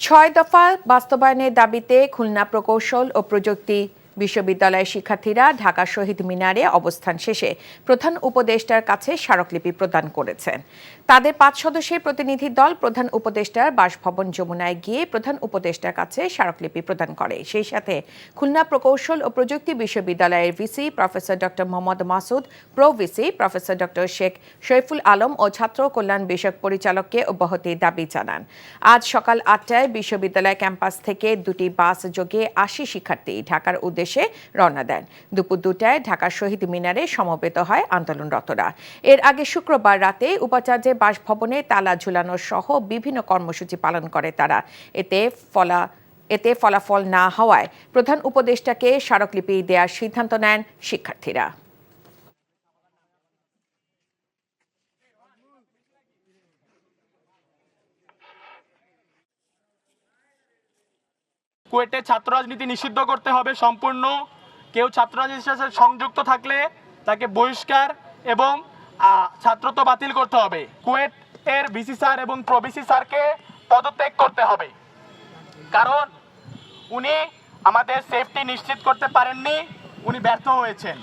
ছয় দফা বাস্তবায়নের দাবিতে খুলনা প্রকৌশল ও প্রযুক্তি বিশ্ববিদ্যালয়ের শিক্ষার্থীরা ঢাকা শহীদ মিনারে অবস্থান শেষে প্রধান উপদেষ্টার কাছে স্মারকলিপি প্রদান করেছেন। তাদের ৫ সদস্যের প্রতিনিধি দল প্রধান উপদেষ্টার বাসভবন যমুনায় গিয়ে প্রধান উপদেষ্টার কাছে স্মারকলিপি প্রদান করে। সেই সাথে খুলনা প্রকৌশল ও প্রযুক্তি বিশ্ববিদ্যালয়ের VC professor doctor Mohammad Masud, pro VC professor doctor Sheikh Shariful Alam ও ছাত্র কল্যাণ বিষয়ক পরিচালককে অব্যাহতির দাবি জানান। আজ সকাল ৮টায় বিশ্ববিদ্যালয় ক্যাম্পাস থেকে দুটি বাস যোগে ৮০ শিক্ষার্থী ঢাকার উদ্দেশ্যে রওনা দেন। দুপুর ২টায় ঢাকা শহীদ মিনারে সমবেত হয় আন্দোলনরতরা। এর আগে শুক্রবার রাতে উপাচার্যের বাসভবনে তালা ঝুলানো সহ বিভিন্ন কর্মসূচি পালন করে তারা। এতে ফলাফল না হওয়ায় প্রধান উপদেষ্টাকে স্মারকলিপি দেওয়ার সিদ্ধান্ত নেন শিক্ষার্থীরা। কুয়েটে ছাত্র রাজনীতি নিষিদ্ধ করতে হবে সম্পূর্ণ। কেউ ছাত্র রাজনীতির সাথে সংযুক্ত থাকলে তাকে বহিষ্কার এবং ছাত্রত্ব বাতিল করতে হবে। কুয়েটের ভিসি স্যার এবং প্রো ভিসি স্যারকে পদত্যাগ করতে হবে, কারণ উনি আমাদের সেফটি নিশ্চিত করতে পারেননি, উনি ব্যর্থ হয়েছেন।